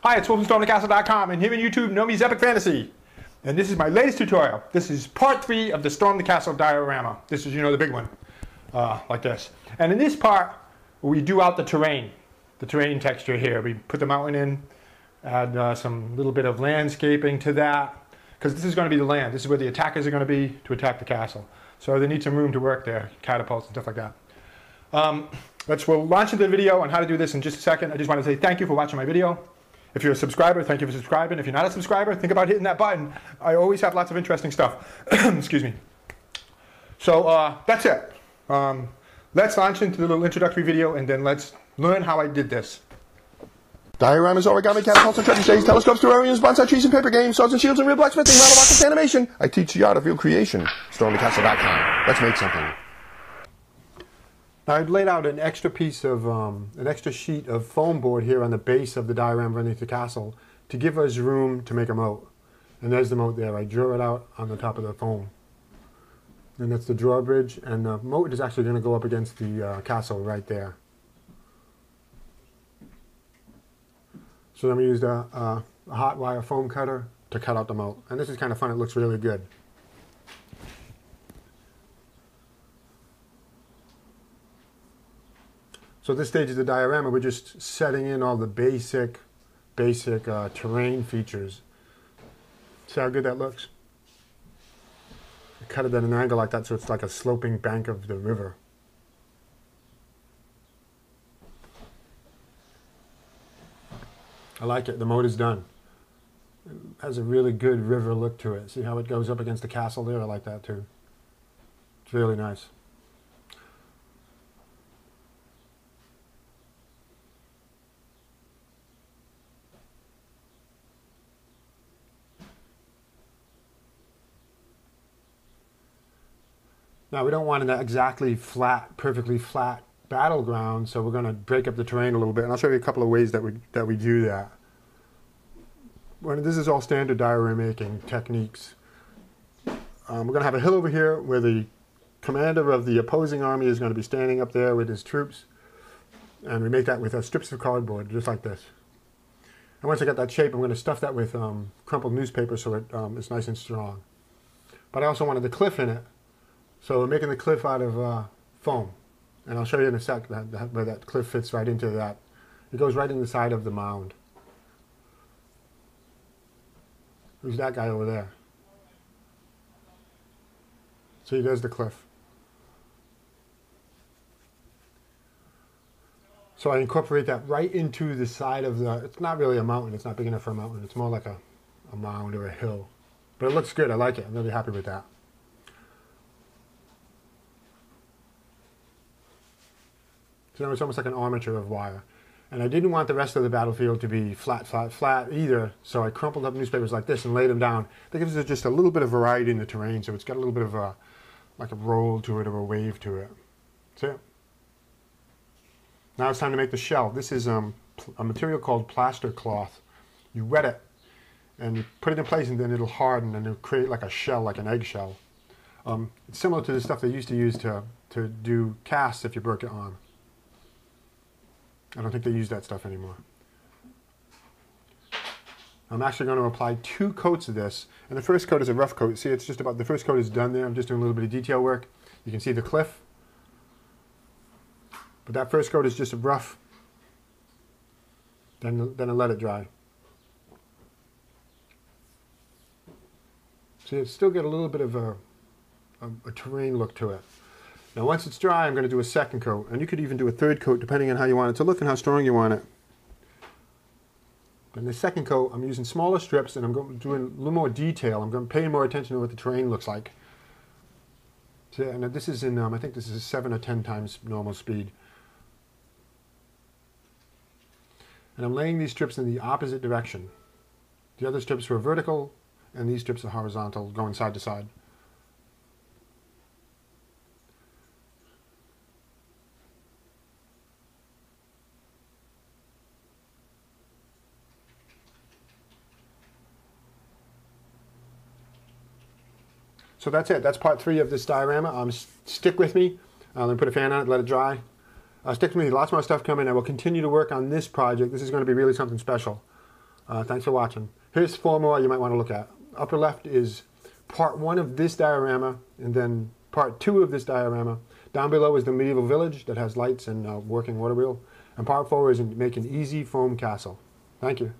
Hi, it's WolfenStormTheCastle.com, and here on YouTube, know me as Epic Fantasy. And this is my latest tutorial. This is part 3 of the Storm the Castle diorama. This is, the big one, like this. And in this part, we do out the terrain texture here. We put the mountain in, add some little bit of landscaping to that, because this is going to be the land. This is where the attackers are going to be to attack the castle. So they need some room to work there, catapults and stuff like that. We'll launch into the video on how to do this in just a second. I just want to say thank you for watching my video. If you're a subscriber, thank you for subscribing. If you're not a subscriber, think about hitting that button. I always have lots of interesting stuff. Excuse me. So that's it. Let's launch into the little introductory video, and then let's learn how I did this. Dioramas, origami, catapults, and trebuchets, telescopes, terrariums, bonsai trees, and paper games, swords and shields, and real blacksmithing, model rockets, animation. I teach the art of real creation. StormTheCastle.com. Let's make something. Now I've laid out an extra piece of, an extra sheet of foam board here on the base of the diorama underneath the castle to give us room to make a moat. And there's the moat there. I drew it out on the top of the foam. And that's the drawbridge, and the moat is actually going to go up against the castle right there. So then we used a hot wire foam cutter to cut out the moat. And this is kind of fun. It looks really good. So at this stage of the diorama, we're just setting in all the basic terrain features. See how good that looks? I cut it at an angle like that so it's like a sloping bank of the river. I like it. The moat is done. It has a really good river look to it. See how it goes up against the castle there? I like that too. It's really nice. Now we don't want an exactly flat, perfectly flat battleground, so we're going to break up the terrain a little bit, and I'll show you a couple of ways that we do that. This is all standard diorama making techniques. We're going to have a hill over here where the commander of the opposing army is going to be standing up there with his troops, and we make that with strips of cardboard, just like this. And once I get that shape, I'm going to stuff that with crumpled newspaper so it's nice and strong. But I also wanted the cliff in it. So we're making the cliff out of foam. And I'll show you in a sec where that cliff fits right into that. It goes right in the side of the mound. Who's that guy over there? See, there's the cliff. So I incorporate that right into the side of the... It's not really a mountain. It's not big enough for a mountain. It's more like a mound or a hill. But it looks good. I like it. I'm really happy with that. So it's almost like an armature of wire. And I didn't want the rest of the battlefield to be flat, flat, flat either, so I crumpled up newspapers like this and laid them down. That gives it just a little bit of variety in the terrain, so it's got a little bit of like a roll to it or a wave to it. That's it. Now it's time to make the shell. This is a material called plaster cloth. You wet it, and you put it in place, and then it'll harden, and it'll create like a shell, like an eggshell. It's similar to the stuff they used to use to do casts if you broke your arm. I don't think they use that stuff anymore. I'm actually going to apply 2 coats of this, and the first coat is a rough coat. See, it's just about, the first coat is done there. I'm just doing a little bit of detail work. You can see the cliff, but that first coat is just a rough. Then I let it dry. See, it's still got a little bit of a terrain look to it. Now once it's dry, I'm going to do a second coat, and you could even do a third coat depending on how you want it to look and how strong you want it. But in the second coat, I'm using smaller strips, and I'm doing a little more detail. I'm going to pay more attention to what the terrain looks like. So, and this is in, I think this is 7 or 10 times normal speed. And I'm laying these strips in the opposite direction. The other strips were vertical, and these strips are horizontal, going side to side. So that's it. That's part 3 of this diorama. Stick with me. I'm going to put a fan on it, let it dry. Stick with me. Lots more stuff coming. I will continue to work on this project. This is going to be really something special. Thanks for watching. Here's 4 more you might want to look at. Upper left is part 1 of this diorama, and then part 2 of this diorama. Down below is the medieval village that has lights and working water wheel. And part 4 is make an easy foam castle. Thank you.